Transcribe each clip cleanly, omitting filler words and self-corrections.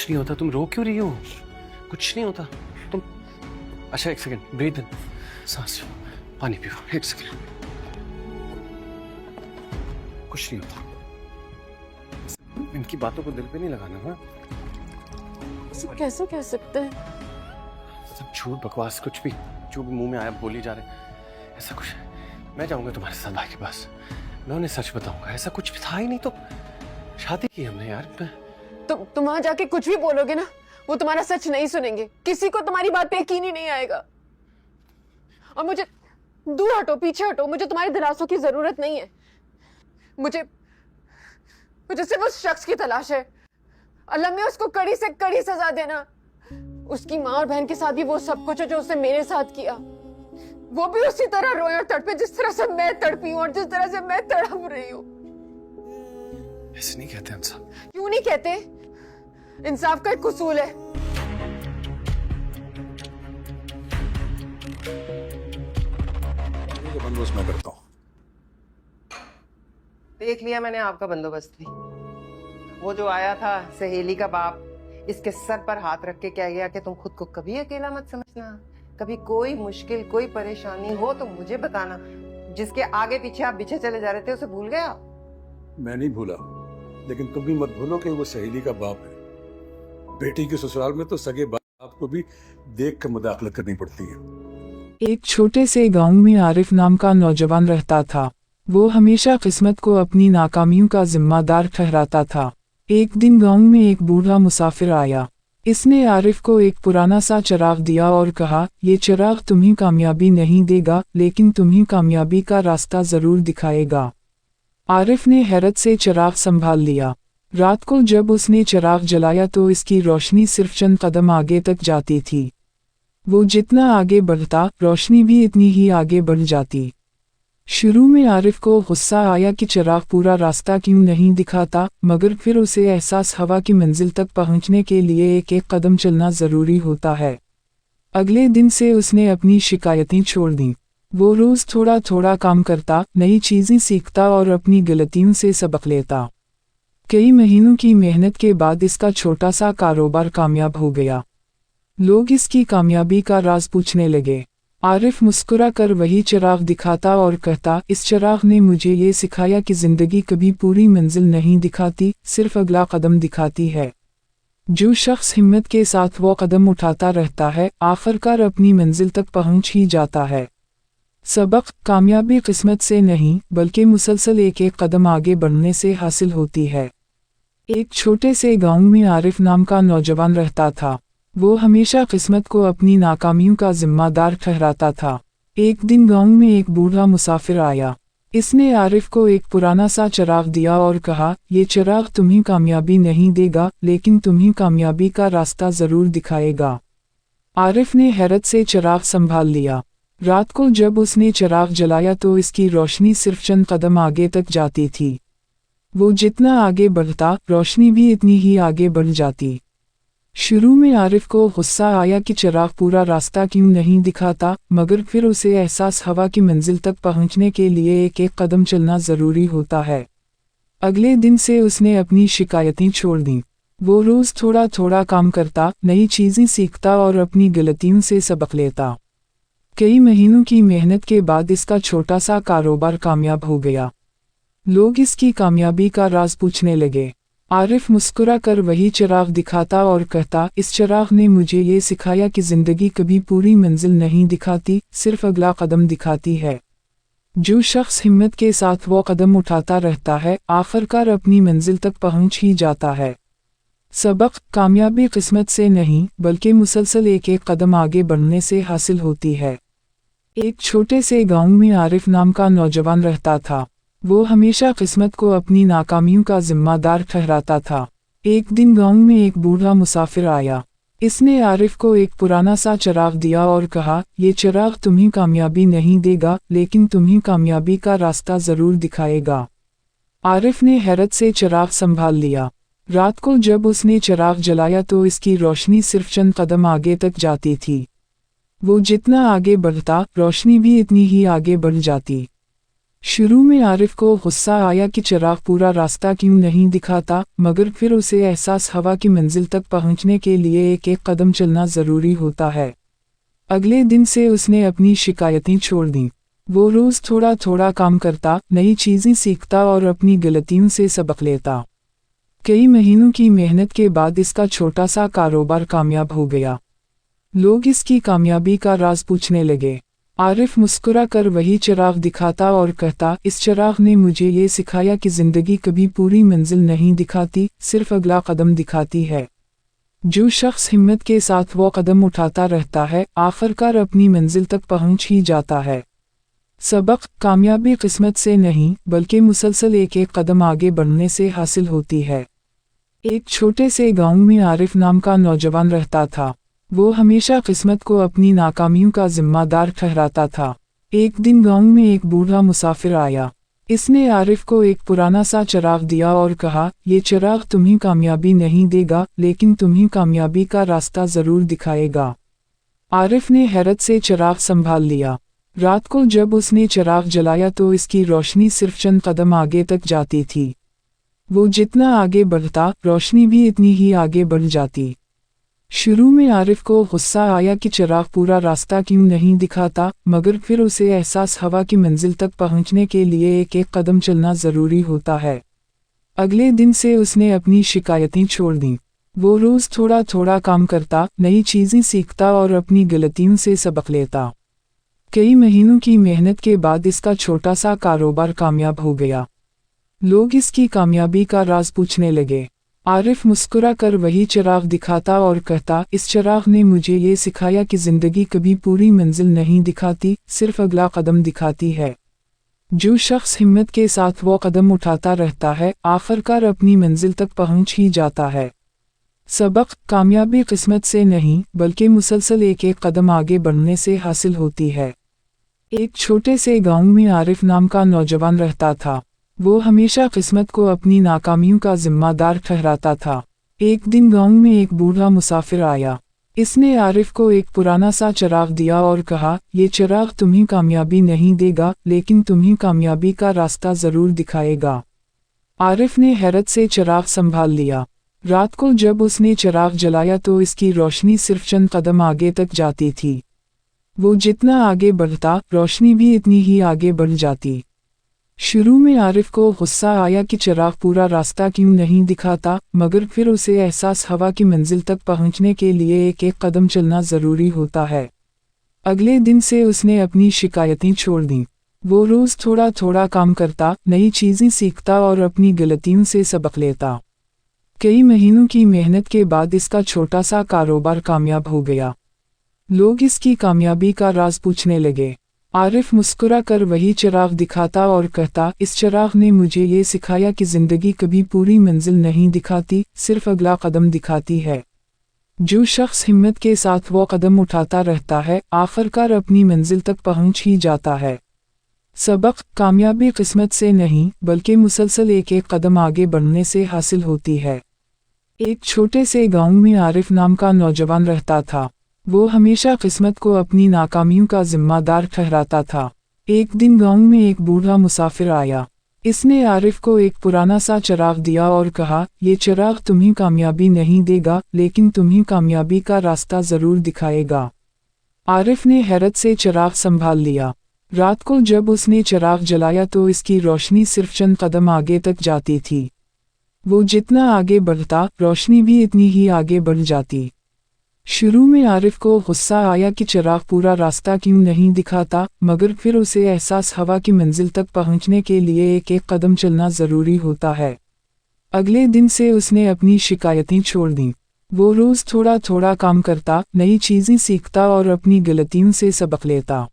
कुछ नहीं होता, तुम रो क्यों रही हो? कुछ नहीं होता तुम। अच्छा एक सेकंड, ब्रीथ इन, सांस लो, पानी पियो, एक सेकंड। कुछ नहीं होता, इनकी बातों को दिल पे नहीं लगाना। हाँ ऐसे कैसे कह सकते हैं? सब झूठ बकवास, कुछ भी जो भी मुंह में आया बोली जा रहे, ऐसा कुछ। मैं जाऊंगा तुम्हारे साथ भाई के पास, मैं उन्हें सच बताऊंगा, ऐसा कुछ भी था ही नहीं। तो शादी की हमने यार। तुम वहां जाके कुछ भी बोलोगे ना, वो तुम्हारा सच नहीं सुनेंगे, किसी को तुम्हारी बात पे यकीन ही नहीं आएगा। और मुझे दूर हटो, पीछे हटो, मुझे तुम्हारे दिलासों की जरूरत नहीं है। मुझे सिर्फ उस शख्स की तलाश है। अल्लाह में उसको कड़ी से कड़ी सजा देना। उसकी माँ और बहन के साथ भी वो सब कुछ है जो उसने मेरे साथ किया। वो भी उसी तरह रोए और तड़पे जिस तरह से मैं तड़पी हूँ और जिस तरह से मैं तड़प रही हूँ। ऐसे नहीं कहते इंसाफ। क्यों नहीं कहते? इंसाफ का एक उसूल है। ये बंदोबस्त मैं करता हूँ। देख लिया मैंने आपका बंदोबस्त भी। वो जो आया था सहेली का बाप, इसके सर पर हाथ रख के कह गया कि तुम खुद को कभी अकेला मत समझना, कभी कोई मुश्किल कोई परेशानी हो तो मुझे बताना। जिसके आगे पीछे आप पीछे चले जा रहे थे उसे भूल गए आप? मैं नहीं भूला, लेकिन तुम भी मत भूलो कि वो सहेली का बाप है। बेटी के ससुराल में तो सगे बाप को भी देख कर मुदाखलत करनी पड़ती है। एक छोटे से गांव में आरिफ नाम का नौजवान रहता था। वो हमेशा किस्मत को अपनी नाकामियों का जिम्मेदार ठहराता था। एक दिन गांव में एक बूढ़ा मुसाफिर आया। इसने आरिफ को एक पुराना सा चिराग दिया और कहा, ये चिराग तुम्हें कामयाबी नहीं देगा, लेकिन तुम्हें कामयाबी का रास्ता जरूर दिखाएगा। आरिफ ने हैरत से चिराग संभाल लिया। रात को जब उसने चिराग जलाया तो इसकी रोशनी सिर्फ चंद कदम आगे तक जाती थी। वो जितना आगे बढ़ता, रोशनी भी इतनी ही आगे बढ़ जाती। शुरू में आरिफ को गुस्सा आया कि चिराग पूरा रास्ता क्यों नहीं दिखाता, मगर फिर उसे एहसास हुआ कि मंजिल तक पहुंचने के लिए एक एक कदम चलना जरूरी होता है। अगले दिन से उसने अपनी शिकायतें छोड़ दी। वो रोज थोड़ा थोड़ा काम करता, नई चीजें सीखता और अपनी गलतियों से सबक लेता। कई महीनों की मेहनत के बाद इसका छोटा सा कारोबार कामयाब हो गया। लोग इसकी कामयाबी का राज पूछने लगे। आरिफ मुस्कुरा कर वही चिराग दिखाता और कहता, इस चिराग ने मुझे ये सिखाया कि जिंदगी कभी पूरी मंजिल नहीं दिखाती, सिर्फ अगला कदम दिखाती है। जो शख्स हिम्मत के साथ वो कदम उठाता रहता है, आखिरकार अपनी मंजिल तक पहुंच ही जाता है। सबक: कामयाबी किस्मत से नहीं, बल्कि मुसलसल एक एक कदम आगे बढ़ने से हासिल होती है। एक छोटे से गांव में आरिफ नाम का नौजवान रहता था। वो हमेशा किस्मत को अपनी नाकामियों का जिम्मेदार ठहराता था। एक दिन गांव में एक बूढ़ा मुसाफिर आया। इसने आरिफ को एक पुराना सा चिराग दिया और कहा, ये चिराग तुम्हें कामयाबी नहीं देगा, लेकिन तुम्हें कामयाबी का रास्ता जरूर दिखाएगा। आरिफ ने हैरत से चिराग संभाल लिया। रात को जब उसने चिराग जलाया तो इसकी रोशनी सिर्फ चंद कदम आगे तक जाती थी। वो जितना आगे बढ़ता, रोशनी भी इतनी ही आगे बढ़ जाती। शुरू में आरिफ को गुस्सा आया कि चिराग पूरा रास्ता क्यों नहीं दिखाता, मगर फिर उसे एहसास हुआ कि मंजिल तक पहुंचने के लिए एक एक कदम चलना जरूरी होता है। अगले दिन से उसने अपनी शिकायतें छोड़ दी। वो रोज थोड़ा थोड़ा काम करता, नई चीजें सीखता और अपनी गलतियों से सबक लेता। कई महीनों की मेहनत के बाद इसका छोटा सा कारोबार कामयाब हो गया। लोग इसकी कामयाबी का राज पूछने लगे। आरिफ मुस्कुरा कर वही चिराग दिखाता और कहता, इस चिराग ने मुझे ये सिखाया कि जिंदगी कभी पूरी मंजिल नहीं दिखाती, सिर्फ अगला कदम दिखाती है। जो शख्स हिम्मत के साथ वो कदम उठाता रहता है, आखिरकार अपनी मंजिल तक पहुंच ही जाता है। सबक: कामयाबी किस्मत से नहीं, बल्कि मुसलसल एक एक कदम आगे बढ़ने से हासिल होती है। एक छोटे से गांव में आरिफ नाम का नौजवान रहता था। वो हमेशा किस्मत को अपनी नाकामियों का जिम्मेदार ठहराता था। एक दिन गांव में एक बूढ़ा मुसाफिर आया। इसने आरिफ को एक पुराना सा चिराग दिया और कहा, ये चिराग तुम्हें कामयाबी नहीं देगा, लेकिन तुम्हें कामयाबी का रास्ता जरूर दिखाएगा। आरिफ ने हैरत से चिराग संभाल लिया। रात को जब उसने चिराग जलाया तो इसकी रोशनी सिर्फ चंद कदम आगे तक जाती थी। वो जितना आगे बढ़ता, रोशनी भी इतनी ही आगे बढ़ जाती। शुरू में आरिफ को गुस्सा आया कि चिराग पूरा रास्ता क्यों नहीं दिखाता, मगर फिर उसे एहसास हुआ कि मंजिल तक पहुंचने के लिए एक एक कदम चलना ज़रूरी होता है। अगले दिन से उसने अपनी शिकायतें छोड़ दीं। वो रोज़ थोड़ा थोड़ा काम करता, नई चीज़ें सीखता और अपनी गलतियों से सबक लेता। कई महीनों की मेहनत के बाद इसका छोटा सा कारोबार कामयाब हो गया। लोग इसकी कामयाबी का राज पूछने लगे। आरिफ मुस्कुरा कर वही चिराग दिखाता और कहता, इस चिराग ने मुझे ये सिखाया कि ज़िंदगी कभी पूरी मंजिल नहीं दिखाती, सिर्फ अगला कदम दिखाती है। जो शख्स हिम्मत के साथ वो कदम उठाता रहता है, आखिरकार अपनी मंजिल तक पहुंच ही जाता है। सबक: कामयाबी किस्मत से नहीं, बल्कि मुसलसल एक एक कदम आगे बढ़ने से हासिल होती है। एक छोटे से गांव में आरिफ नाम का नौजवान रहता था। वो हमेशा किस्मत को अपनी नाकामियों का जिम्मेदार ठहराता था। एक दिन गांव में एक बूढ़ा मुसाफिर आया। इसने आरिफ को एक पुराना सा चिराग दिया और कहा, ये चिराग तुम्हें कामयाबी नहीं देगा, लेकिन तुम्हें कामयाबी का रास्ता ज़रूर दिखाएगा। आरिफ ने हैरत से चिराग संभाल लिया। रात को जब उसने चिराग जलाया तो इसकी रोशनी सिर्फ चंद कदम आगे तक जाती थी। वो जितना आगे बढ़ता, रोशनी भी इतनी ही आगे बढ़ जाती। शुरू में आरिफ को गुस्सा आया कि चिराग पूरा रास्ता क्यों नहीं दिखाता, मगर फिर उसे एहसास हुआ कि मंजिल तक पहुंचने के लिए एक एक कदम चलना ज़रूरी होता है। अगले दिन से उसने अपनी शिकायतें छोड़ दीं। वो रोज़ थोड़ा थोड़ा काम करता, नई चीज़ें सीखता और अपनी गलतियों से सबक लेता। कई महीनों की मेहनत के बाद इसका छोटा सा कारोबार कामयाब हो गया। लोग इसकी कामयाबी का राज पूछने लगे। आरिफ मुस्कुरा कर वही चिराग दिखाता और कहता, इस चिराग ने मुझे ये सिखाया कि ज़िंदगी कभी पूरी मंजिल नहीं दिखाती, सिर्फ अगला कदम दिखाती है। जो शख्स हिम्मत के साथ वो कदम उठाता रहता है, आखिरकार अपनी मंजिल तक पहुंच ही जाता है। सबक: कामयाबी किस्मत से नहीं, बल्कि मुसलसल एक एक कदम आगे बढ़ने से हासिल होती है। एक छोटे से गांव में आरिफ नाम का नौजवान रहता था। वो हमेशा किस्मत को अपनी नाकामियों का जिम्मेदार ठहराता था। एक दिन गांव में एक बूढ़ा मुसाफिर आया। इसने आरिफ को एक पुराना सा चिराग दिया और कहा, ये चिराग तुम्हें कामयाबी नहीं देगा, लेकिन तुम्हें कामयाबी का रास्ता ज़रूर दिखाएगा। आरिफ ने हैरत से चिराग संभाल लिया। रात को जब उसने चिराग जलाया तो इसकी रोशनी सिर्फ चंद कदम आगे तक जाती थी। वो जितना आगे बढ़ता, रोशनी भी इतनी ही आगे बढ़ जाती। शुरू में आरिफ को गुस्सा आया कि चिराग पूरा रास्ता क्यों नहीं दिखाता, मगर फिर उसे एहसास हुआ कि मंजिल तक पहुंचने के लिए एक एक कदम चलना ज़रूरी होता है। अगले दिन से उसने अपनी शिकायतें छोड़ दीं। वो रोज़ थोड़ा थोड़ा काम करता, नई चीज़ें सीखता और अपनी गलतियों से सबक लेता। कई महीनों की मेहनत के बाद इसका छोटा सा कारोबार कामयाब हो गया। लोग इसकी कामयाबी का राज पूछने लगे। आरिफ मुस्कुरा कर वही चिराग दिखाता और कहता, इस चिराग ने मुझे ये सिखाया कि ज़िंदगी कभी पूरी मंजिल नहीं दिखाती, सिर्फ अगला कदम दिखाती है। जो शख्स हिम्मत के साथ वो कदम उठाता रहता है, आखिरकार अपनी मंजिल तक पहुंच ही जाता है। सबक: कामयाबी किस्मत से नहीं, बल्कि मुसलसल एक एक कदम आगे बढ़ने से हासिल होती है। एक छोटे से गांव में आरिफ नाम का नौजवान रहता था। वो हमेशा किस्मत को अपनी नाकामियों का जिम्मेदार ठहराता था। एक दिन गांव में एक बूढ़ा मुसाफिर आया। इसने आरिफ को एक पुराना सा चिराग दिया और कहा, ये चिराग तुम्हें कामयाबी नहीं देगा, लेकिन तुम्हें कामयाबी का रास्ता ज़रूर दिखाएगा। आरिफ ने हैरत से चिराग संभाल लिया। रात को जब उसने चिराग जलाया तो इसकी रोशनी सिर्फ चंद कदम आगे तक जाती थी। वो जितना आगे बढ़ता, रोशनी भी इतनी ही आगे बढ़ जाती। शुरू में आरिफ को गुस्सा आया कि चिराग पूरा रास्ता क्यों नहीं दिखाता, मगर फिर उसे एहसास हुआ कि मंजिल तक पहुंचने के लिए एक एक कदम चलना ज़रूरी होता है। अगले दिन से उसने अपनी शिकायतें छोड़ दीं। वो रोज़ थोड़ा थोड़ा काम करता, नई चीज़ें सीखता और अपनी गलतियों से सबक लेता।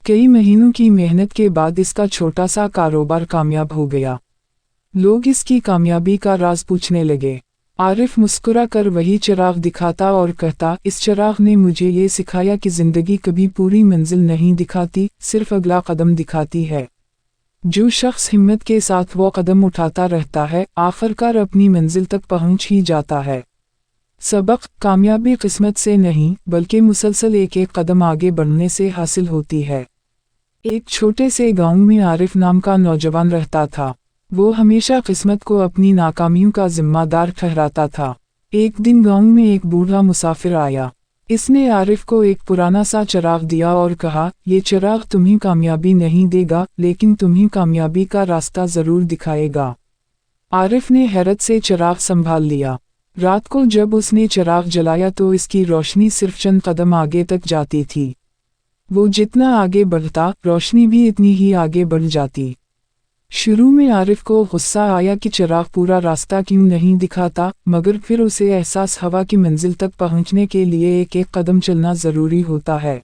कई महीनों की मेहनत के बाद इसका छोटा सा कारोबार कामयाब हो गया। लोग इसकी कामयाबी का राज पूछने लगे। आरिफ मुस्कुरा कर वही चिराग दिखाता और कहता, इस चिराग ने मुझे ये सिखाया कि ज़िंदगी कभी पूरी मंजिल नहीं दिखाती, सिर्फ अगला कदम दिखाती है। जो शख्स हिम्मत के साथ वो कदम उठाता रहता है, आखिरकार अपनी मंजिल तक पहुंच ही जाता है। सबक: कामयाबी किस्मत से नहीं, बल्कि मुसलसल एक एक कदम आगे बढ़ने से हासिल होती है। एक छोटे से गांव में आरिफ नाम का नौजवान रहता था। वो हमेशा किस्मत को अपनी नाकामियों का जिम्मेदार ठहराता था। एक दिन गांव में एक बूढ़ा मुसाफिर आया। इसने आरिफ को एक पुराना सा चिराग दिया और कहा, ये चिराग तुम्हें कामयाबी नहीं देगा, लेकिन तुम्हें कामयाबी का रास्ता जरूर दिखाएगा। आरिफ ने हैरत से चिराग संभाल लिया। रात को जब उसने चिराग जलाया तो इसकी रोशनी सिर्फ चंद कदम आगे तक जाती थी। वो जितना आगे बढ़ता, रोशनी भी इतनी ही आगे बढ़ जाती। शुरू में आरिफ को गुस्सा आया कि चिराग पूरा रास्ता क्यों नहीं दिखाता, मगर फिर उसे एहसास हुआ कि मंजिल तक पहुंचने के लिए एक एक कदम चलना ज़रूरी होता है।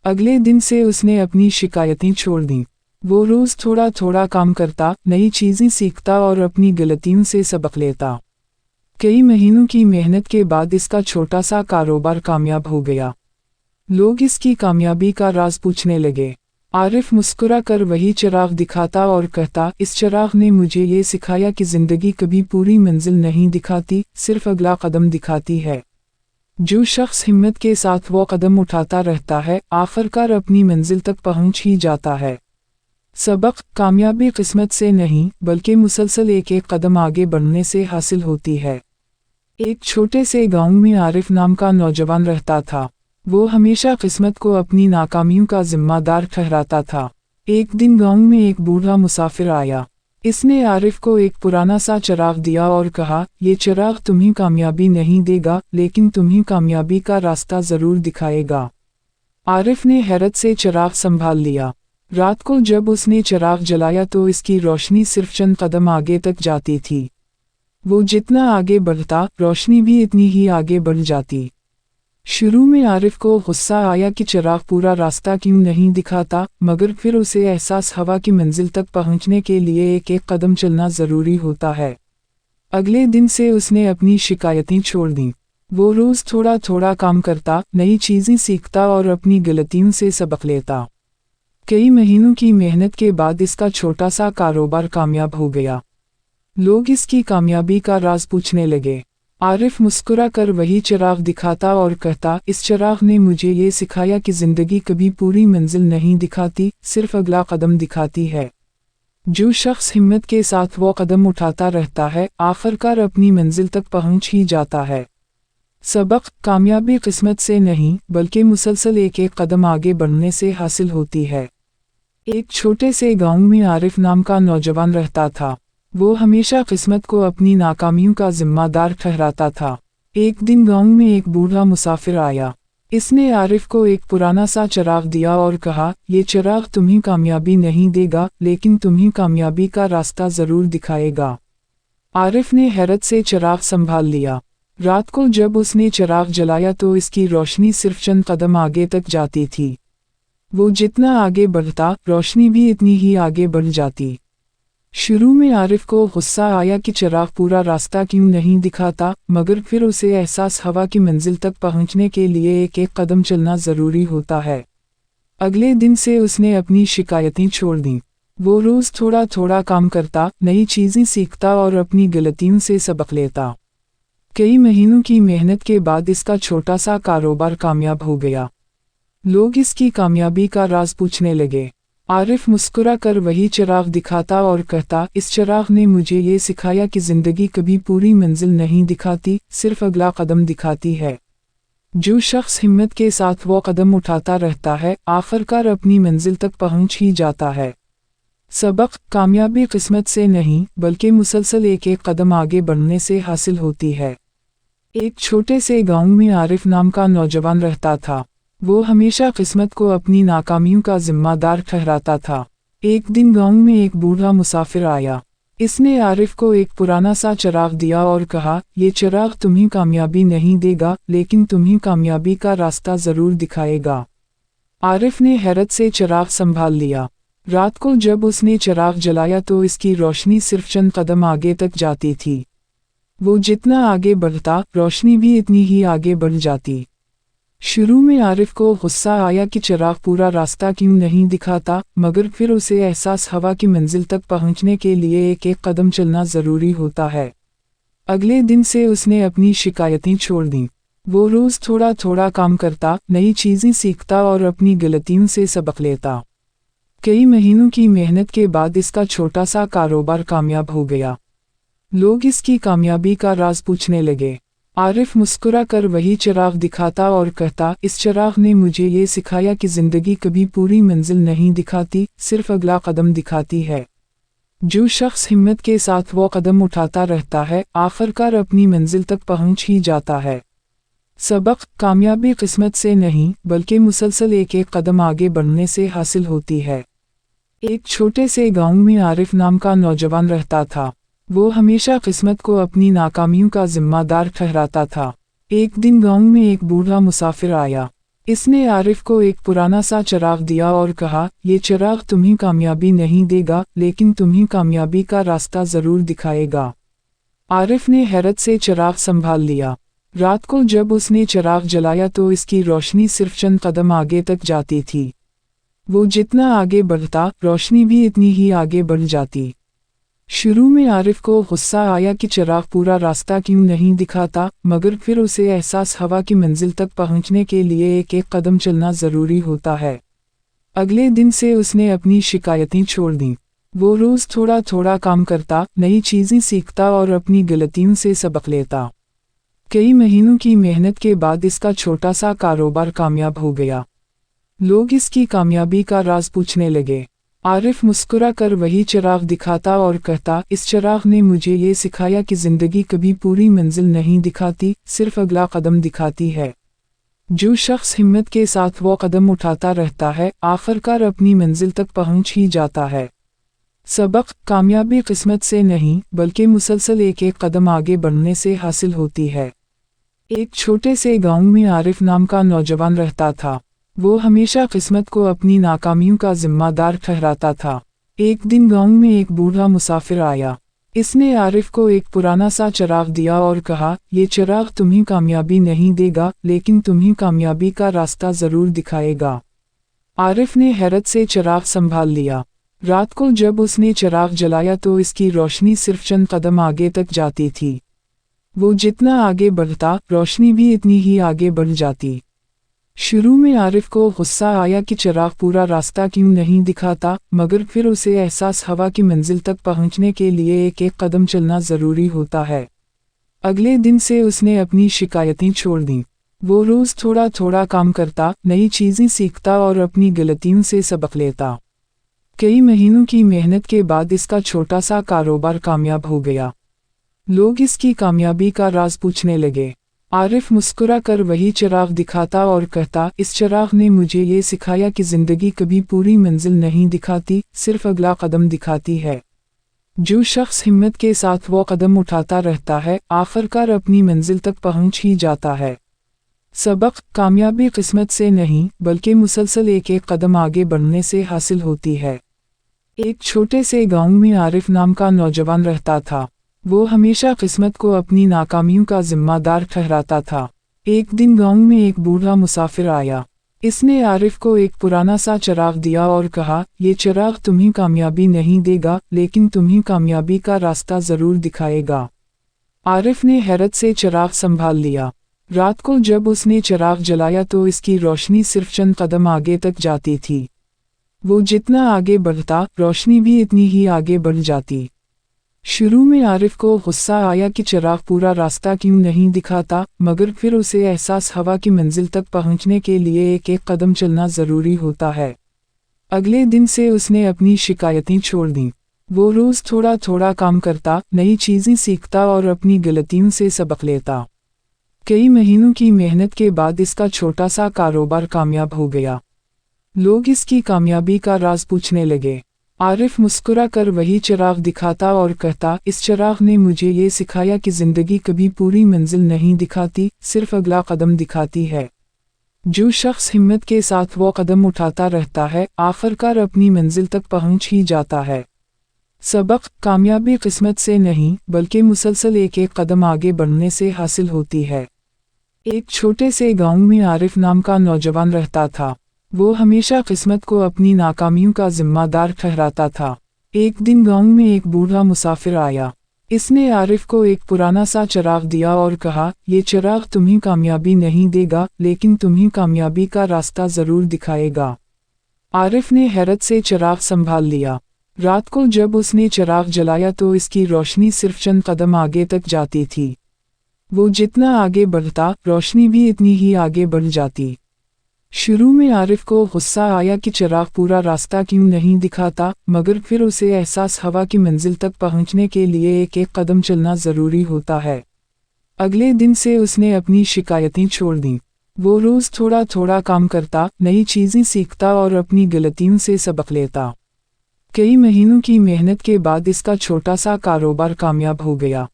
अगले दिन से उसने अपनी शिकायतें छोड़ दीं। वो रोज़ थोड़ा थोड़ा काम करता, नई चीज़ें सीखता और अपनी गलतियों से सबक लेता। कई महीनों की मेहनत के बाद इसका छोटा सा कारोबार कामयाब हो गया। लोग इसकी कामयाबी का राज पूछने लगे। आरिफ मुस्कुरा कर वही चिराग दिखाता और कहता, इस चिराग ने मुझे ये सिखाया कि ज़िंदगी कभी पूरी मंजिल नहीं दिखाती, सिर्फ अगला कदम दिखाती है। जो शख्स हिम्मत के साथ वो कदम उठाता रहता है, आखिरकार अपनी मंजिल तक पहुंच ही जाता है। सबक, कामयाबी किस्मत से नहीं, बल्कि मुसलसल एक एक कदम आगे बढ़ने से हासिल होती है। एक छोटे से गांव में आरिफ नाम का नौजवान रहता था। वो हमेशा किस्मत को अपनी नाकामियों का जिम्मेदार ठहराता था। एक दिन गांव में एक बूढ़ा मुसाफिर आया। इसने आरिफ को एक पुराना सा चिराग दिया और कहा, ये चिराग तुम्हें कामयाबी नहीं देगा, लेकिन तुम्हें कामयाबी का रास्ता ज़रूर दिखाएगा। आरिफ ने हैरत से चिराग संभाल लिया। रात को जब उसने चिराग जलाया तो इसकी रोशनी सिर्फ चंद कदम आगे तक जाती थी। वो जितना आगे बढ़ता, रोशनी भी इतनी ही आगे बढ़ जाती। शुरू में आरिफ को गुस्सा आया कि चिराग पूरा रास्ता क्यों नहीं दिखाता, मगर फिर उसे एहसास हुआ कि मंजिल तक पहुंचने के लिए एक एक कदम चलना ज़रूरी होता है। अगले दिन से उसने अपनी शिकायतें छोड़ दीं। वो रोज़ थोड़ा थोड़ा काम करता, नई चीज़ें सीखता और अपनी गलतियों से सबक लेता। कई महीनों की मेहनत के बाद इसका छोटा सा कारोबार कामयाब हो गया। लोग इसकी कामयाबी का राज पूछने लगे। आरिफ मुस्कुरा कर वही चिराग दिखाता और कहता, इस चिराग ने मुझे ये सिखाया कि ज़िंदगी कभी पूरी मंजिल नहीं दिखाती, सिर्फ अगला कदम दिखाती है। जो शख्स हिम्मत के साथ वो कदम उठाता रहता है, आखिरकार अपनी मंजिल तक पहुंच ही जाता है। सबक, कामयाबी किस्मत से नहीं, बल्कि मुसलसल एक एक कदम आगे बढ़ने से हासिल होती है। एक छोटे से गांव में आरिफ नाम का नौजवान रहता था। वो हमेशा किस्मत को अपनी नाकामियों का जिम्मेदार ठहराता था। एक दिन गांव में एक बूढ़ा मुसाफिर आया। इसने आरिफ को एक पुराना सा चिराग दिया और कहा, ये चिराग तुम्हें कामयाबी नहीं देगा, लेकिन तुम्हें कामयाबी का रास्ता ज़रूर दिखाएगा। आरिफ ने हैरत से चिराग संभाल लिया। रात को जब उसने चिराग जलाया तो इसकी रोशनी सिर्फ चंद कदम आगे तक जाती थी। वो जितना आगे बढ़ता, रोशनी भी इतनी ही आगे बढ़ जाती। शुरू में आरिफ को गुस्सा आया कि चिराग पूरा रास्ता क्यों नहीं दिखाता, मगर फिर उसे एहसास हुआ कि मंजिल तक पहुंचने के लिए एक एक कदम चलना ज़रूरी होता है। अगले दिन से उसने अपनी शिकायतें छोड़ दीं। वो रोज़ थोड़ा थोड़ा काम करता, नई चीज़ें सीखता और अपनी गलतियों से सबक लेता। कई महीनों की मेहनत के बाद इसका छोटा सा कारोबार कामयाब हो गया। लोग इसकी कामयाबी का राज पूछने लगे। आरिफ मुस्कुरा कर वही चिराग दिखाता और कहता, इस चिराग ने मुझे ये सिखाया कि ज़िंदगी कभी पूरी मंजिल नहीं दिखाती, सिर्फ अगला कदम दिखाती है। जो शख्स हिम्मत के साथ वो कदम उठाता रहता है, आखिरकार अपनी मंजिल तक पहुंच ही जाता है। सबक, कामयाबी किस्मत से नहीं, बल्कि मुसलसल एक एक कदम आगे बढ़ने से हासिल होती है। एक छोटे से गांव में आरिफ नाम का नौजवान रहता था। वो हमेशा किस्मत को अपनी नाकामियों का जिम्मेदार ठहराता था। एक दिन गांव में एक बूढ़ा मुसाफिर आया। इसने आरिफ को एक पुराना सा चिराग दिया और कहा, ये चिराग तुम्हें कामयाबी नहीं देगा, लेकिन तुम्हें कामयाबी का रास्ता ज़रूर दिखाएगा। आरिफ ने हैरत से चिराग संभाल लिया। रात को जब उसने चिराग जलाया तो इसकी रोशनी सिर्फ चंद कदम आगे तक जाती थी। वो जितना आगे बढ़ता, रोशनी भी इतनी ही आगे बढ़ जाती। शुरू में आरिफ को गुस्सा आया कि चिराग पूरा रास्ता क्यों नहीं दिखाता, मगर फिर उसे एहसास हुआ कि मंजिल तक पहुंचने के लिए एक एक कदम चलना ज़रूरी होता है। अगले दिन से उसने अपनी शिकायतें छोड़ दीं। वो रोज़ थोड़ा थोड़ा काम करता, नई चीज़ें सीखता और अपनी गलतियों से सबक लेता। कई महीनों की मेहनत के बाद इसका छोटा सा कारोबार कामयाब हो गया। लोग इसकी कामयाबी का राज पूछने लगे। आरिफ मुस्कुरा कर वही चिराग दिखाता और कहता, इस चिराग ने मुझे ये सिखाया कि जिंदगी कभी पूरी मंजिल नहीं दिखाती, सिर्फ अगला कदम दिखाती है। जो शख्स हिम्मत के साथ वो कदम उठाता रहता है, आखिरकार अपनी मंजिल तक पहुंच ही जाता है। सबक: कामयाबी किस्मत से नहीं, बल्कि मुसलसल एक एक कदम आगे बढ़ने से हासिल होती है। एक छोटे से गांव में आरिफ नाम का नौजवान रहता था। वो हमेशा किस्मत को अपनी नाकामियों का जिम्मेदार ठहराता था। एक दिन गांव में एक बूढ़ा मुसाफिर आया। इसने आरिफ को एक पुराना सा चिराग दिया और कहा, ये चिराग तुम्हें कामयाबी नहीं देगा, लेकिन तुम्हें कामयाबी का रास्ता जरूर दिखाएगा। आरिफ ने हैरत से चिराग संभाल लिया। रात को जब उसने चिराग जलाया तो इसकी रोशनी सिर्फ चंद कदम आगे तक जाती थी। वो जितना आगे बढ़ता, रोशनी भी इतनी ही आगे बढ़ जाती। शुरू में आरिफ को गुस्सा आया कि चिराग पूरा रास्ता क्यों नहीं दिखाता, मगर फिर उसे एहसास हुआ कि मंजिल तक पहुंचने के लिए एक एक कदम चलना ज़रूरी होता है। अगले दिन से उसने अपनी शिकायतें छोड़ दीं। वो रोज़ थोड़ा थोड़ा काम करता, नई चीज़ें सीखता और अपनी गलतियों से सबक लेता। कई महीनों की मेहनत के बाद इसका छोटा सा कारोबार कामयाब हो गया। लोग इसकी कामयाबी का राज पूछने लगे। आरिफ मुस्कुरा कर वही चिराग दिखाता और कहता, इस चिराग ने मुझे ये सिखाया कि जिंदगी कभी पूरी मंजिल नहीं दिखाती, सिर्फ अगला कदम दिखाती है। जो शख्स हिम्मत के साथ वो कदम उठाता रहता है, आखिरकार अपनी मंजिल तक पहुंच ही जाता है। सबक: कामयाबी किस्मत से नहीं, बल्कि मुसलसल एक एक कदम आगे बढ़ने से हासिल होती है। एक छोटे से गांव में आरिफ नाम का नौजवान रहता था। वो हमेशा किस्मत को अपनी नाकामियों का जिम्मेदार ठहराता था। एक दिन गांव में एक बूढ़ा मुसाफिर आया। इसने आरिफ को एक पुराना सा चिराग दिया और कहा, ये चिराग तुम्हें कामयाबी नहीं देगा, लेकिन तुम्हें कामयाबी का रास्ता जरूर दिखाएगा। आरिफ ने हैरत से चिराग संभाल लिया। रात को जब उसने चिराग जलाया तो इसकी रोशनी सिर्फ चंद कदम आगे तक जाती थी। वो जितना आगे बढ़ता, रोशनी भी इतनी ही आगे बढ़ जाती। शुरू में आरिफ को गुस्सा आया कि चिराग पूरा रास्ता क्यों नहीं दिखाता, मगर फिर उसे एहसास हुआ कि मंजिल तक पहुंचने के लिए एक एक कदम चलना ज़रूरी होता है। अगले दिन से उसने अपनी शिकायतें छोड़ दीं। वो रोज़ थोड़ा थोड़ा काम करता, नई चीज़ें सीखता और अपनी गलतियों से सबक लेता। कई महीनों की मेहनत के बाद इसका छोटा सा कारोबार कामयाब हो गया। लोग इसकी कामयाबी का राज पूछने लगे। आरिफ मुस्कुरा कर वही चिराग दिखाता और कहता, इस चिराग ने मुझे ये सिखाया कि जिंदगी कभी पूरी मंजिल नहीं दिखाती, सिर्फ अगला कदम दिखाती है। जो शख्स हिम्मत के साथ वो कदम उठाता रहता है, आखिरकार अपनी मंजिल तक पहुंच ही जाता है। सबक: कामयाबी किस्मत से नहीं, बल्कि मुसलसल एक एक कदम आगे बढ़ने से हासिल होती है। एक छोटे से गांव में आरिफ नाम का नौजवान रहता था। वो हमेशा किस्मत को अपनी नाकामियों का जिम्मेदार ठहराता था। एक दिन गांव में एक बूढ़ा मुसाफिर आया। इसने आरिफ को एक पुराना सा चिराग दिया और कहा, ये चिराग तुम्हें कामयाबी नहीं देगा, लेकिन तुम्हें कामयाबी का रास्ता जरूर दिखाएगा। आरिफ ने हैरत से चिराग संभाल लिया। रात को जब उसने चिराग जलाया तो इसकी रोशनी सिर्फ चंद कदम आगे तक जाती थी। वो जितना आगे बढ़ता, रोशनी भी इतनी ही आगे बढ़ जाती। शुरू में आरिफ को गुस्सा आया कि चिराग पूरा रास्ता क्यों नहीं दिखाता, मगर फिर उसे एहसास हुआ कि मंजिल तक पहुंचने के लिए एक एक कदम चलना ज़रूरी होता है। अगले दिन से उसने अपनी शिकायतें छोड़ दीं। वो रोज़ थोड़ा थोड़ा काम करता, नई चीज़ें सीखता और अपनी गलतियों से सबक लेता। कई महीनों की मेहनत के बाद इसका छोटा सा कारोबार कामयाब हो गया। लोग इसकी कामयाबी का राज पूछने लगे। आरिफ मुस्कुरा कर वही चिराग दिखाता और कहता, इस चिराग ने मुझे ये सिखाया कि जिंदगी कभी पूरी मंजिल नहीं दिखाती, सिर्फ अगला कदम दिखाती है। जो शख्स हिम्मत के साथ वो कदम उठाता रहता है, आखिरकार अपनी मंजिल तक पहुंच ही जाता है। सबक: कामयाबी किस्मत से नहीं, बल्कि मुसलसल एक एक कदम आगे बढ़ने से हासिल होती है। एक छोटे से गांव में आरिफ नाम का नौजवान रहता था। वो हमेशा किस्मत को अपनी नाकामियों का जिम्मेदार ठहराता था। एक दिन गांव में एक बूढ़ा मुसाफिर आया। इसने आरिफ को एक पुराना सा चिराग दिया और कहा, ये चिराग तुम्हें कामयाबी नहीं देगा, लेकिन तुम्हें कामयाबी का रास्ता जरूर दिखाएगा। आरिफ ने हैरत से चिराग संभाल लिया। रात को जब उसने चिराग जलाया तो इसकी रोशनी सिर्फ चंद कदम आगे तक जाती थी। वो जितना आगे बढ़ता, रोशनी भी इतनी ही आगे बढ़ जाती। शुरू में आरिफ को गुस्सा आया कि चिराग पूरा रास्ता क्यों नहीं दिखाता, मगर फिर उसे एहसास हुआ कि मंजिल तक पहुंचने के लिए एक एक कदम चलना ज़रूरी होता है। अगले दिन से उसने अपनी शिकायतें छोड़ दीं। वो रोज़ थोड़ा थोड़ा काम करता, नई चीज़ें सीखता और अपनी गलतियों से सबक लेता। कई महीनों की मेहनत के बाद इसका छोटा सा कारोबार कामयाब हो गया।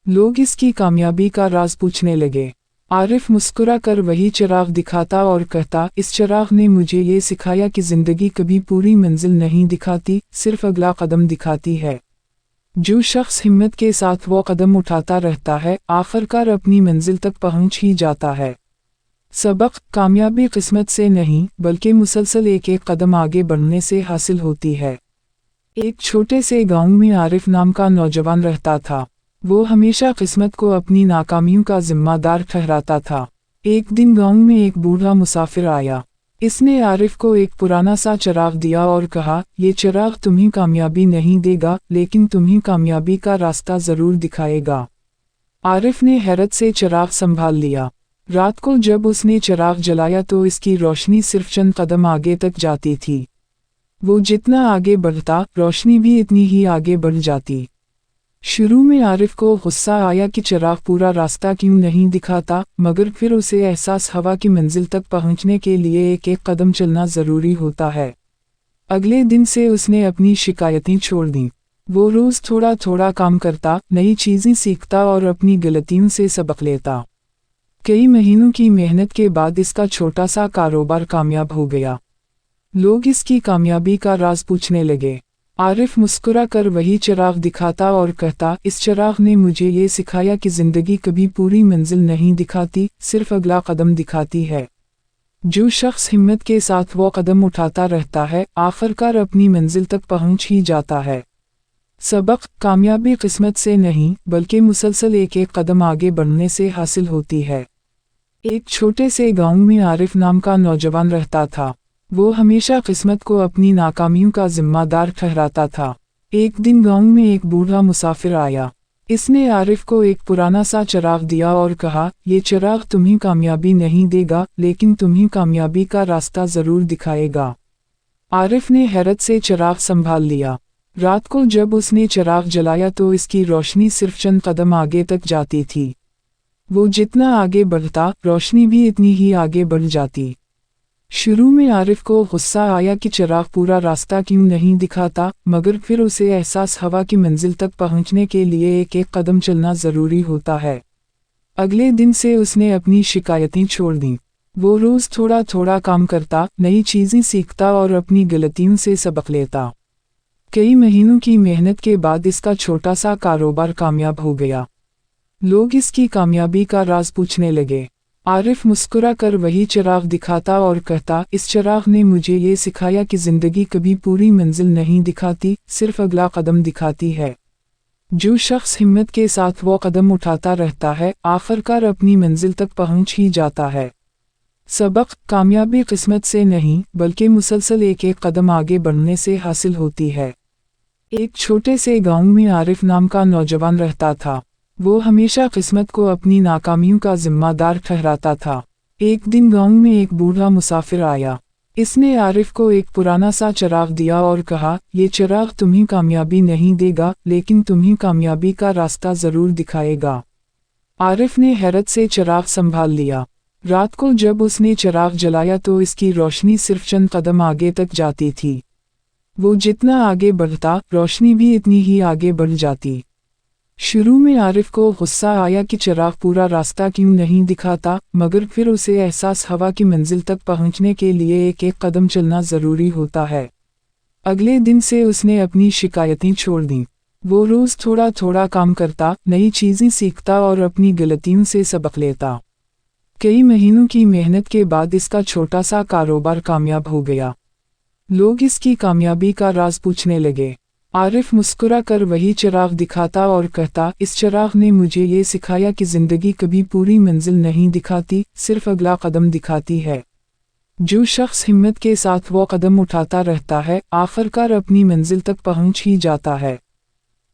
लोग इसकी कामयाबी का राज पूछने लगे। आरिफ मुस्कुरा कर वही चिराग दिखाता और कहता, इस चिराग ने मुझे ये सिखाया कि ज़िंदगी कभी पूरी मंजिल नहीं दिखाती, सिर्फ अगला कदम दिखाती है। जो शख्स हिम्मत के साथ वो कदम उठाता रहता है, आखिरकार अपनी मंजिल तक पहुंच ही जाता है। सबक: कामयाबी किस्मत से नहीं, बल्कि मुसलसल एक एक कदम आगे बढ़ने से हासिल होती है। एक छोटे से गांव में आरिफ नाम का नौजवान रहता था। वो हमेशा किस्मत को अपनी नाकामियों का जिम्मेदार ठहराता था। एक दिन गांव में एक बूढ़ा मुसाफिर आया। इसने आरिफ को एक पुराना सा चिराग दिया और कहा, ये चिराग तुम्हें कामयाबी नहीं देगा, लेकिन तुम्हें कामयाबी का रास्ता ज़रूर दिखाएगा। आरिफ ने हैरत से चिराग संभाल लिया। रात को जब उसने चिराग जलाया तो इसकी रोशनी सिर्फ चंद कदम आगे तक जाती थी। वो जितना आगे बढ़ता, रोशनी भी इतनी ही आगे बढ़ जाती। शुरू में आरिफ को गुस्सा आया कि चिराग पूरा रास्ता क्यों नहीं दिखाता, मगर फिर उसे एहसास हुआ कि मंजिल तक पहुंचने के लिए एक एक कदम चलना ज़रूरी होता है। अगले दिन से उसने अपनी शिकायतें छोड़ दीं। वो रोज़ थोड़ा थोड़ा काम करता, नई चीज़ें सीखता और अपनी गलतियों से सबक लेता। कई महीनों की मेहनत के बाद इसका छोटा सा कारोबार कामयाब हो गया। लोग इसकी कामयाबी का राज पूछने लगे। आरिफ मुस्कुरा कर वही चिराग दिखाता और कहता, इस चिराग ने मुझे ये सिखाया कि ज़िंदगी कभी पूरी मंजिल नहीं दिखाती, सिर्फ अगला कदम दिखाती है। जो शख्स हिम्मत के साथ वो कदम उठाता रहता है, आखिरकार अपनी मंजिल तक पहुंच ही जाता है। सबक: कामयाबी किस्मत से नहीं, बल्कि मुसलसल एक एक कदम आगे बढ़ने से हासिल होती है। एक छोटे से गांव में आरिफ नाम का नौजवान रहता था। वो हमेशा किस्मत को अपनी नाकामियों का जिम्मेदार ठहराता था। एक दिन गांव में एक बूढ़ा मुसाफिर आया। इसने आरिफ को एक पुराना सा चिराग दिया और कहा, ये चिराग तुम्हें कामयाबी नहीं देगा, लेकिन तुम्हें कामयाबी का रास्ता ज़रूर दिखाएगा। आरिफ ने हैरत से चिराग संभाल लिया। रात को जब उसने चिराग जलाया तो इसकी रोशनी सिर्फ चंद कदम आगे तक जाती थी। वो जितना आगे बढ़ता, रोशनी भी इतनी ही आगे बढ़ जाती। शुरू में आरिफ को गुस्सा आया कि चिराग पूरा रास्ता क्यों नहीं दिखाता, मगर फिर उसे एहसास हुआ कि मंजिल तक पहुंचने के लिए एक एक कदम चलना ज़रूरी होता है। अगले दिन से उसने अपनी शिकायतें छोड़ दीं। वो रोज़ थोड़ा थोड़ा काम करता, नई चीज़ें सीखता और अपनी गलतियों से सबक लेता। कई महीनों की मेहनत के बाद इसका छोटा सा कारोबार कामयाब हो गया। लोग इसकी कामयाबी का राज पूछने लगे। आरिफ मुस्कुरा कर वही चिराग दिखाता और कहता, इस चिराग ने मुझे ये सिखाया कि ज़िंदगी कभी पूरी मंजिल नहीं दिखाती, सिर्फ अगला कदम दिखाती है। जो शख्स हिम्मत के साथ वो कदम उठाता रहता है, आखिरकार अपनी मंजिल तक पहुंच ही जाता है। सबक: कामयाबी किस्मत से नहीं, बल्कि मुसलसल एक एक कदम आगे बढ़ने से हासिल होती है। एक छोटे से गांव में आरिफ नाम का नौजवान रहता था। वो हमेशा किस्मत को अपनी नाकामियों का जिम्मेदार ठहराता था। एक दिन गांव में एक बूढ़ा मुसाफिर आया। इसने आरिफ को एक पुराना सा चिराग दिया और कहा, ये चिराग तुम्हें कामयाबी नहीं देगा, लेकिन तुम्हें कामयाबी का रास्ता ज़रूर दिखाएगा। आरिफ ने हैरत से चिराग संभाल लिया। रात को जब उसने चिराग जलाया तो इसकी रोशनी सिर्फ चंद कदम आगे तक जाती थी। वो जितना आगे बढ़ता, रोशनी भी इतनी ही आगे बढ़ जाती। शुरू में आरिफ को गुस्सा आया कि चिराग पूरा रास्ता क्यों नहीं दिखाता, मगर फिर उसे एहसास हुआ कि मंजिल तक पहुंचने के लिए एक एक कदम चलना ज़रूरी होता है। अगले दिन से उसने अपनी शिकायतें छोड़ दीं। वो रोज़ थोड़ा थोड़ा काम करता, नई चीज़ें सीखता और अपनी गलतियों से सबक लेता। कई महीनों की मेहनत के बाद इसका छोटा सा कारोबार कामयाब हो गया। लोग इसकी कामयाबी का राज पूछने लगे। आरिफ मुस्कुरा कर वही चिराग दिखाता और कहता, इस चिराग ने मुझे ये सिखाया कि ज़िंदगी कभी पूरी मंजिल नहीं दिखाती, सिर्फ अगला कदम दिखाती है। जो शख्स हिम्मत के साथ वो कदम उठाता रहता है आखिरकार अपनी मंजिल तक पहुंच ही जाता है।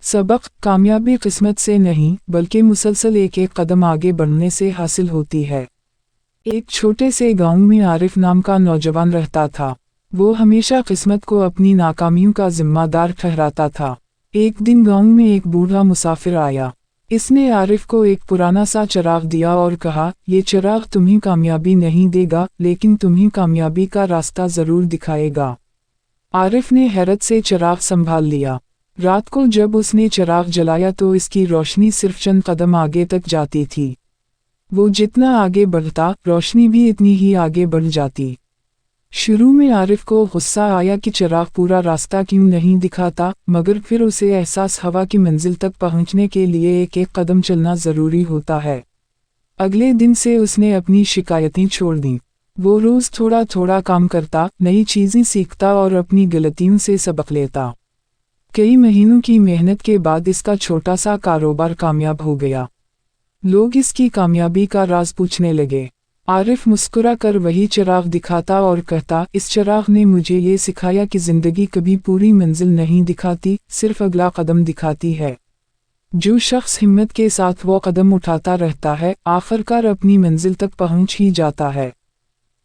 सबक कामयाबी किस्मत से नहीं बल्कि मुसलसल एक एक कदम आगे बढ़ने से हासिल होती है। एक छोटे से गांव में आरिफ नाम का नौजवान रहता था। वो हमेशा किस्मत को अपनी नाकामियों का जिम्मेदार ठहराता था। एक दिन गांव में एक बूढ़ा मुसाफिर आया। इसने आरिफ को एक पुराना सा चिराग दिया और कहा, ये चिराग तुम्हें कामयाबी नहीं देगा लेकिन तुम्हें कामयाबी का रास्ता जरूर दिखाएगा। आरिफ ने हैरत से चिराग संभाल लिया। रात को जब उसने चिराग जलाया तो इसकी रोशनी सिर्फ चंद कदम आगे तक जाती थी। वो जितना आगे बढ़ता रोशनी भी इतनी ही आगे बढ़ जाती। शुरू में आरिफ को गुस्सा आया कि चिराग पूरा रास्ता क्यों नहीं दिखाता, मगर फिर उसे एहसास हुआ कि मंजिल तक पहुंचने के लिए एक एक कदम चलना ज़रूरी होता है। अगले दिन से उसने अपनी शिकायतें छोड़ दीं। वो रोज़ थोड़ा थोड़ा काम करता, नई चीज़ें सीखता और अपनी गलतियों से सबक लेता। कई महीनों की मेहनत के बाद इसका छोटा सा कारोबार कामयाब हो गया। लोग इसकी कामयाबी का राज पूछने लगे। आरिफ मुस्कुरा कर वही चिराग दिखाता और कहता, इस चिराग ने मुझे ये सिखाया कि ज़िंदगी कभी पूरी मंजिल नहीं दिखाती, सिर्फ अगला कदम दिखाती है। जो शख्स हिम्मत के साथ वो कदम उठाता रहता है आखिरकार अपनी मंजिल तक पहुंच ही जाता है।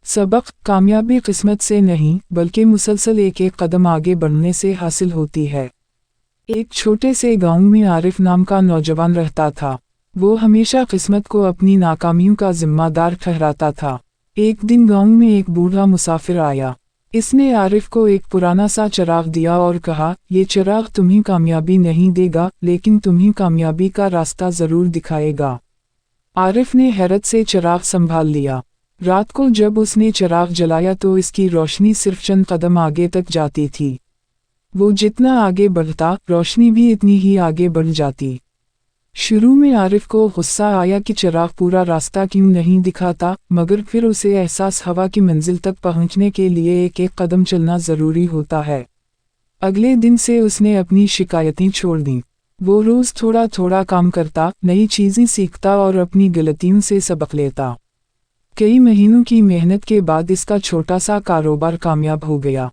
सबक कामयाबी किस्मत से नहीं बल्कि मुसलसल एक एक कदम आगे बढ़ने से हासिल होती है। एक छोटे से गांव में आरिफ नाम का नौजवान रहता था। वो हमेशा किस्मत को अपनी नाकामियों का जिम्मेदार ठहराता था। एक दिन गांव में एक बूढ़ा मुसाफिर आया। इसने आरिफ को एक पुराना सा चिराग दिया और कहा, ये चिराग तुम्हें कामयाबी नहीं देगा लेकिन तुम्हें कामयाबी का रास्ता ज़रूर दिखाएगा। आरिफ ने हैरत से चिराग संभाल लिया। रात को जब उसने चिराग जलाया तो इसकी रोशनी सिर्फ चंद कदम आगे तक जाती थी। वो जितना आगे बढ़ता रोशनी भी इतनी ही आगे बढ़ जाती। शुरू में आरिफ को गुस्सा आया कि चिराग पूरा रास्ता क्यों नहीं दिखाता, मगर फिर उसे एहसास हुआ कि मंजिल तक पहुंचने के लिए एक एक कदम चलना ज़रूरी होता है। अगले दिन से उसने अपनी शिकायतें छोड़ दीं। वो रोज़ थोड़ा थोड़ा काम करता, नई चीज़ें सीखता और अपनी गलतियों से सबक लेता। कई महीनों की मेहनत के बाद इसका छोटा सा कारोबार कामयाब हो गया।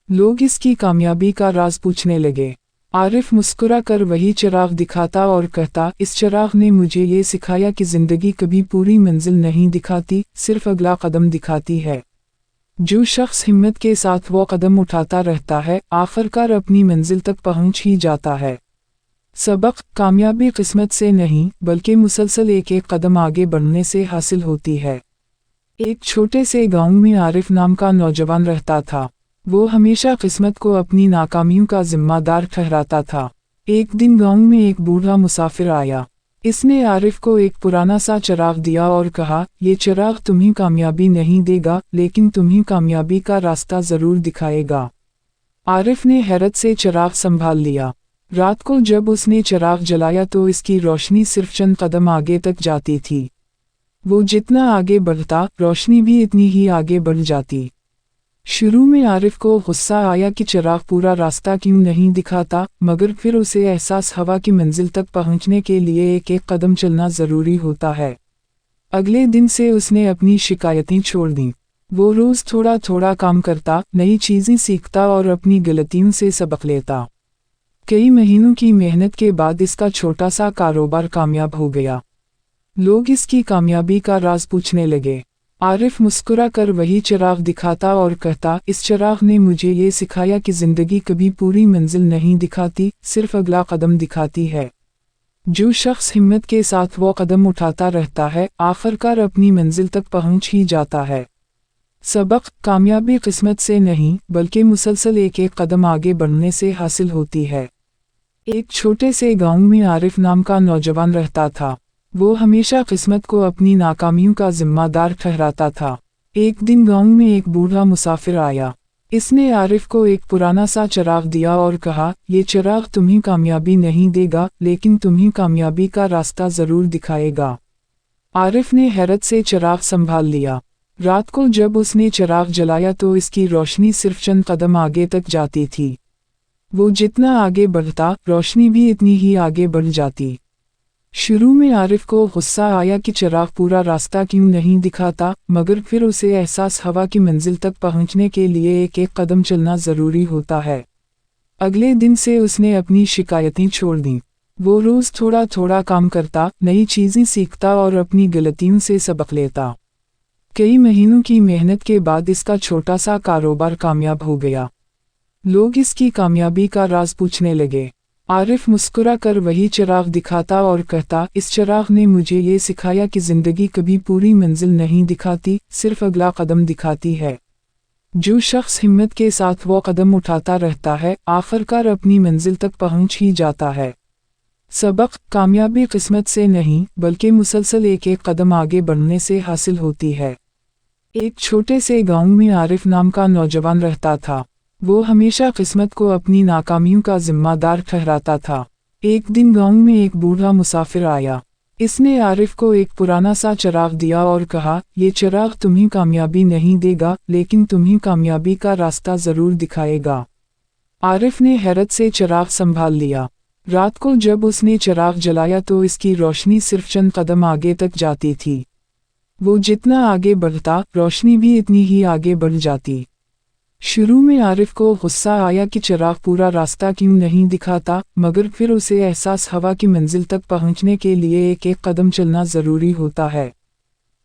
लोग इसकी कामयाबी का राज पूछने लगे। आरिफ मुस्कुरा कर वही चिराग दिखाता और कहता, इस चिराग ने मुझे ये सिखाया कि ज़िंदगी कभी पूरी मंजिल नहीं दिखाती, सिर्फ अगला कदम दिखाती है। जो शख्स हिम्मत के साथ वो कदम उठाता रहता है आखिरकार अपनी मंजिल तक पहुंच ही जाता है। सबक कामयाबी किस्मत से नहीं बल्कि मुसलसल एक एक कदम आगे बढ़ने से हासिल होती है। एक छोटे से गांव में आरिफ नाम का नौजवान रहता था। वो हमेशा किस्मत को अपनी नाकामियों का जिम्मेदार ठहराता था। एक दिन गांव में एक बूढ़ा मुसाफिर आया। इसने आरिफ को एक पुराना सा चिराग दिया और कहा, ये चिराग तुम्हें कामयाबी नहीं देगा लेकिन तुम्हें कामयाबी का रास्ता ज़रूर दिखाएगा। आरिफ ने हैरत से चिराग संभाल लिया। रात को जब उसने चिराग जलाया तो इसकी रोशनी सिर्फ चंद कदम आगे तक जाती थी। वो जितना आगे बढ़ता रोशनी भी इतनी ही आगे बढ़ जाती। शुरू में आरिफ को गुस्सा आया कि चिराग पूरा रास्ता क्यों नहीं दिखाता, मगर फिर उसे एहसास हुआ कि मंजिल तक पहुंचने के लिए एक एक कदम चलना ज़रूरी होता है। अगले दिन से उसने अपनी शिकायतें छोड़ दीं। वो रोज़ थोड़ा थोड़ा काम करता, नई चीज़ें सीखता और अपनी गलतियों से सबक लेता। कई महीनों की मेहनत के बाद इसका छोटा सा कारोबार कामयाब हो गया। लोग इसकी कामयाबी का राज पूछने लगे। आरिफ मुस्कुरा कर वही चिराग दिखाता और कहता, इस चिराग ने मुझे ये सिखाया कि ज़िंदगी कभी पूरी मंजिल नहीं दिखाती, सिर्फ अगला कदम दिखाती है। जो शख्स हिम्मत के साथ वो कदम उठाता रहता है आखिरकार अपनी मंजिल तक पहुंच ही जाता है। सबक कामयाबी किस्मत से नहीं बल्कि मुसलसल एक एक कदम आगे बढ़ने से हासिल होती है। एक छोटे से गांव में आरिफ नाम का नौजवान रहता था। वो हमेशा किस्मत को अपनी नाकामियों का जिम्मेदार ठहराता था। एक दिन गांव में एक बूढ़ा मुसाफिर आया। इसने आरिफ को एक पुराना सा चिराग दिया और कहा, ये चिराग तुम्हें कामयाबी नहीं देगा लेकिन तुम्हें कामयाबी का रास्ता ज़रूर दिखाएगा। आरिफ ने हैरत से चिराग संभाल लिया। रात को जब उसने चिराग जलाया तो इसकी रोशनी सिर्फ चंद कदम आगे तक जाती थी। वो जितना आगे बढ़ता रोशनी भी इतनी ही आगे बढ़ जाती। शुरू में आरिफ को गुस्सा आया कि चिराग पूरा रास्ता क्यों नहीं दिखाता, मगर फिर उसे एहसास हुआ कि मंजिल तक पहुंचने के लिए एक एक कदम चलना ज़रूरी होता है। अगले दिन से उसने अपनी शिकायतें छोड़ दीं। वो रोज़ थोड़ा थोड़ा काम करता, नई चीज़ें सीखता और अपनी गलतियों से सबक लेता। कई महीनों की मेहनत के बाद इसका छोटा सा कारोबार कामयाब हो गया। लोग इसकी कामयाबी का राज पूछने लगे। आरिफ मुस्कुरा कर वही चिराग दिखाता और कहता, इस चिराग ने मुझे ये सिखाया कि ज़िंदगी कभी पूरी मंजिल नहीं दिखाती, सिर्फ अगला कदम दिखाती है। जो शख्स हिम्मत के साथ वो कदम उठाता रहता है, आखिरकार अपनी मंजिल तक पहुंच ही जाता है। सबक: कामयाबी किस्मत से नहीं, बल्कि मुसलसल एक एक कदम आगे बढ़ने से हासिल होती है। एक छोटे से गांव में आरिफ नाम का नौजवान रहता था। वो हमेशा किस्मत को अपनी नाकामियों का जिम्मेदार ठहराता था। एक दिन गांव में एक बूढ़ा मुसाफिर आया। इसने आरिफ को एक पुराना सा चिराग दिया और कहा, ये चिराग तुम्हें कामयाबी नहीं देगा, लेकिन तुम्हें कामयाबी का रास्ता ज़रूर दिखाएगा। आरिफ ने हैरत से चिराग संभाल लिया। रात को जब उसने चिराग जलाया तो इसकी रोशनी सिर्फ चंद कदम आगे तक जाती थी। वो जितना आगे बढ़ता, रोशनी भी इतनी ही आगे बढ़ जाती। शुरू में आरिफ को गुस्सा आया कि चिराग पूरा रास्ता क्यों नहीं दिखाता, मगर फिर उसे एहसास हुआ कि मंजिल तक पहुंचने के लिए एक एक कदम चलना ज़रूरी होता है।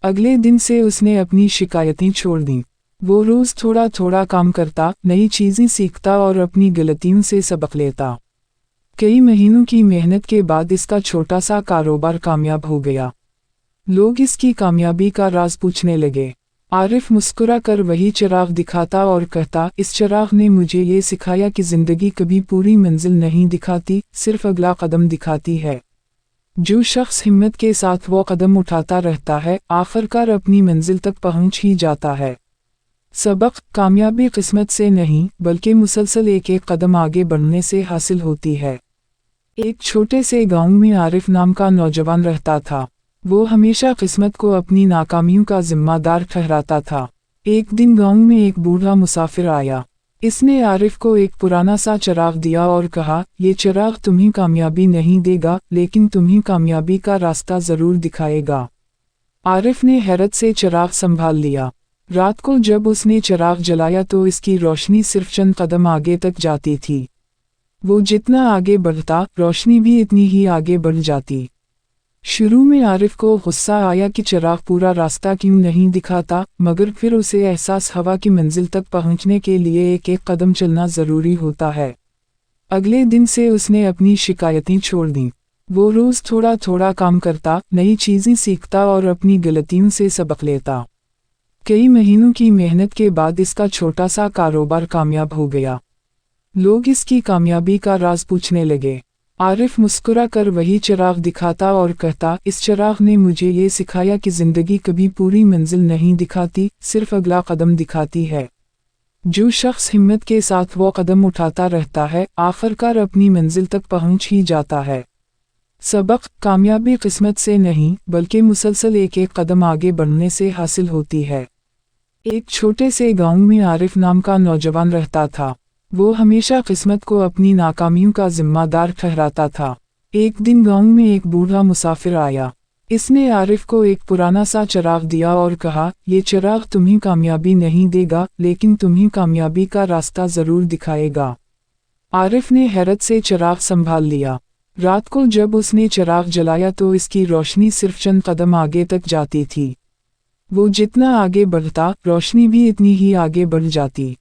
अगले दिन से उसने अपनी शिकायतें छोड़ दीं। वो रोज़ थोड़ा थोड़ा काम करता, नई चीज़ें सीखता और अपनी गलतियों से सबक लेता। कई महीनों की मेहनत के बाद इसका छोटा सा कारोबार कामयाब हो गया। लोग इसकी कामयाबी का राज पूछने लगे। आरिफ मुस्कुरा कर वही चिराग दिखाता और कहता, इस चिराग ने मुझे ये सिखाया कि ज़िंदगी कभी पूरी मंजिल नहीं दिखाती, सिर्फ अगला कदम दिखाती है। जो शख्स हिम्मत के साथ वो कदम उठाता रहता है, आखिरकार अपनी मंजिल तक पहुंच ही जाता है। सबक: कामयाबी किस्मत से नहीं, बल्कि मुसलसल एक एक कदम आगे बढ़ने से हासिल होती है। एक छोटे से गांव में आरिफ नाम का नौजवान रहता था। वो हमेशा किस्मत को अपनी नाकामियों का जिम्मेदार ठहराता था। एक दिन गांव में एक बूढ़ा मुसाफिर आया। इसने आरिफ को एक पुराना सा चिराग दिया और कहा, ये चिराग तुम्हें कामयाबी नहीं देगा, लेकिन तुम्हें कामयाबी का रास्ता ज़रूर दिखाएगा। आरिफ ने हैरत से चिराग संभाल लिया। रात को जब उसने चिराग जलाया तो इसकी रोशनी सिर्फ चंद कदम आगे तक जाती थी। वो जितना आगे बढ़ता, रोशनी भी इतनी ही आगे बढ़ जाती। शुरू में आरिफ को गुस्सा आया कि चिराग पूरा रास्ता क्यों नहीं दिखाता, मगर फिर उसे एहसास हुआ कि मंजिल तक पहुंचने के लिए एक एक कदम चलना ज़रूरी होता है। अगले दिन से उसने अपनी शिकायतें छोड़ दीं। वो रोज़ थोड़ा थोड़ा काम करता, नई चीज़ें सीखता और अपनी गलतियों से सबक लेता। कई महीनों की मेहनत के बाद इसका छोटा सा कारोबार कामयाब हो गया। लोग इसकी कामयाबी का राज पूछने लगे। आरिफ मुस्कुरा कर वही चिराग दिखाता और कहता, इस चिराग ने मुझे ये सिखाया कि ज़िंदगी कभी पूरी मंजिल नहीं दिखाती, सिर्फ अगला कदम दिखाती है। जो शख्स हिम्मत के साथ वो कदम उठाता रहता है, आखिरकार अपनी मंजिल तक पहुंच ही जाता है। सबक: कामयाबी किस्मत से नहीं, बल्कि मुसलसल एक एक कदम आगे बढ़ने से हासिल होती है। एक छोटे से गांव में आरिफ नाम का नौजवान रहता था। वो हमेशा किस्मत को अपनी नाकामियों का जिम्मेदार ठहराता था। एक दिन गांव में एक बूढ़ा मुसाफिर आया। इसने आरिफ को एक पुराना सा चिराग दिया और कहा, ये चिराग तुम्हें कामयाबी नहीं देगा, लेकिन तुम्हें कामयाबी का रास्ता ज़रूर दिखाएगा। आरिफ ने हैरत से चिराग संभाल लिया। रात को जब उसने चिराग जलाया तो इसकी रोशनी सिर्फ चंद कदम आगे तक जाती थी। वो जितना आगे बढ़ता, रोशनी भी इतनी ही आगे बढ़ जाती।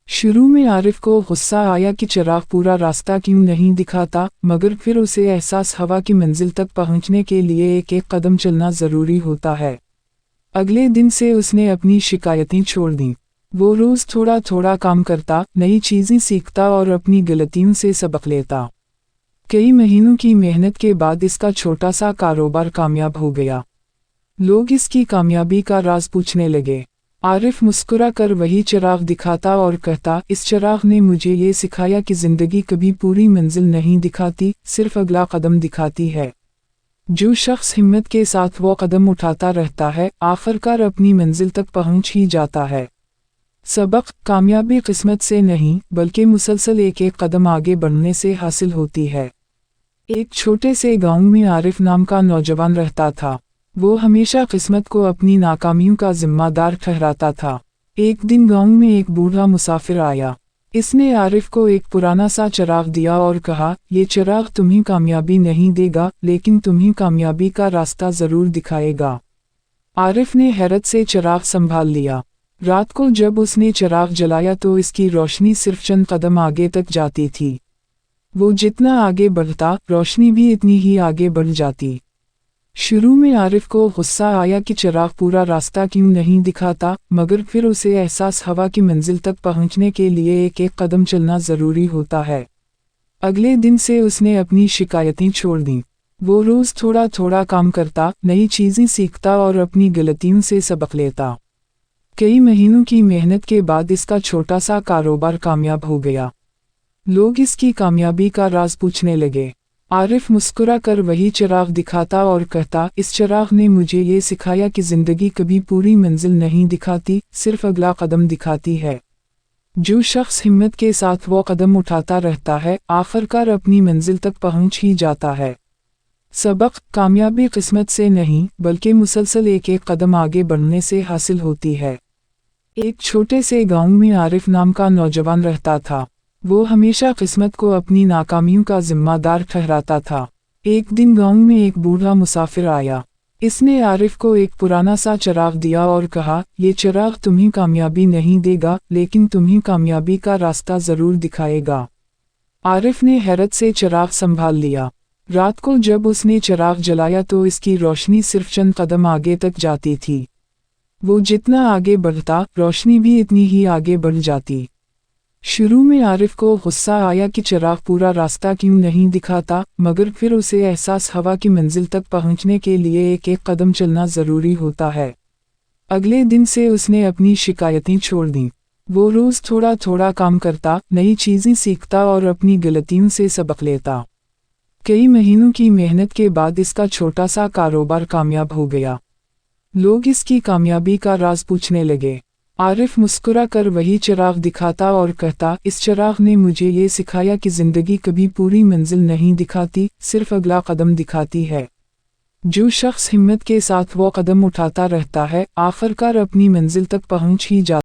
शुरू में आरिफ को गुस्सा आया कि चिराग पूरा रास्ता क्यों नहीं दिखाता, मगर फिर उसे एहसास हुआ कि मंजिल तक पहुंचने के लिए एक एक कदम चलना ज़रूरी होता है। अगले दिन से उसने अपनी शिकायतें छोड़ दीं। वो रोज़ थोड़ा थोड़ा काम करता, नई चीज़ें सीखता और अपनी गलतियों से सबक लेता। कई महीनों की मेहनत के बाद इसका छोटा सा कारोबार कामयाब हो गया। लोग इसकी कामयाबी का राज पूछने लगे। आरिफ मुस्कुरा कर वही चिराग दिखाता और कहता, इस चिराग ने मुझे ये सिखाया कि ज़िंदगी कभी पूरी मंजिल नहीं दिखाती, सिर्फ अगला कदम दिखाती है। जो शख्स हिम्मत के साथ वो कदम उठाता रहता है, आखिरकार अपनी मंजिल तक पहुंच ही जाता है। सबक: कामयाबी किस्मत से नहीं, बल्कि मुसलसल एक एक कदम आगे बढ़ने से हासिल होती है। एक छोटे से गांव में आरिफ नाम का नौजवान रहता था। वो हमेशा किस्मत को अपनी नाकामियों का जिम्मेदार ठहराता था। एक दिन गांव में एक बूढ़ा मुसाफिर आया। इसने आरिफ को एक पुराना सा चिराग दिया और कहा, ये चिराग तुम्हें कामयाबी नहीं देगा, लेकिन तुम्हें कामयाबी का रास्ता जरूर दिखाएगा। आरिफ ने हैरत से चिराग संभाल लिया। रात को जब उसने चिराग जलाया तो इसकी रोशनी सिर्फ चंद कदम आगे तक जाती थी। वो जितना आगे बढ़ता, रोशनी भी इतनी ही आगे बढ़ जाती। शुरू में आरिफ को गुस्सा आया कि चिराग पूरा रास्ता क्यों नहीं दिखाता, मगर फिर उसे एहसास हुआ कि मंजिल तक पहुंचने के लिए एक एक कदम चलना ज़रूरी होता है। अगले दिन से उसने अपनी शिकायतें छोड़ दीं। वो रोज़ थोड़ा थोड़ा काम करता, नई चीज़ें सीखता और अपनी गलतियों से सबक लेता। कई महीनों की मेहनत के बाद इसका छोटा सा कारोबार कामयाब हो गया। लोग इसकी कामयाबी का राज पूछने लगे। आरिफ मुस्कुरा कर वही चिराग दिखाता और कहता, इस चिराग ने मुझे ये सिखाया कि ज़िंदगी कभी पूरी मंजिल नहीं दिखाती, सिर्फ अगला कदम दिखाती है। जो शख्स हिम्मत के साथ वो कदम उठाता रहता है, आखिरकार अपनी मंजिल तक पहुंच ही जाता है। सबक: कामयाबी किस्मत से नहीं, बल्कि मुसलसल एक एक कदम आगे बढ़ने से हासिल होती है। एक छोटे से गांव में आरिफ नाम का नौजवान रहता था। वो हमेशा किस्मत को अपनी नाकामियों का जिम्मेदार ठहराता था। एक दिन गांव में एक बूढ़ा मुसाफिर आया। इसने आरिफ को एक पुराना सा चिराग दिया और कहा, ये चिराग तुम्हें कामयाबी नहीं देगा, लेकिन तुम्हें कामयाबी का रास्ता ज़रूर दिखाएगा। आरिफ ने हैरत से चिराग संभाल लिया। रात को जब उसने चिराग जलाया तो इसकी रोशनी सिर्फ चंद कदम आगे तक जाती थी। वो जितना आगे बढ़ता, रोशनी भी इतनी ही आगे बढ़ जाती। शुरू में आरिफ को गुस्सा आया कि चिराग पूरा रास्ता क्यों नहीं दिखाता, मगर फिर उसे एहसास हुआ कि मंजिल तक पहुंचने के लिए एक एक कदम चलना ज़रूरी होता है। अगले दिन से उसने अपनी शिकायतें छोड़ दीं। वो रोज़ थोड़ा थोड़ा काम करता, नई चीज़ें सीखता और अपनी गलतियों से सबक लेता। कई महीनों की मेहनत के बाद इसका छोटा सा कारोबार कामयाब हो गया। लोग इसकी कामयाबी का राज पूछने लगे। आरिफ मुस्कुरा कर वही चिराग दिखाता और कहता, इस चिराग ने मुझे ये सिखाया कि ज़िंदगी कभी पूरी मंजिल नहीं दिखाती, सिर्फ अगला कदम दिखाती है। जो शख्स हिम्मत के साथ वो कदम उठाता रहता है, आखिरकार अपनी मंजिल तक पहुंच ही जाता है।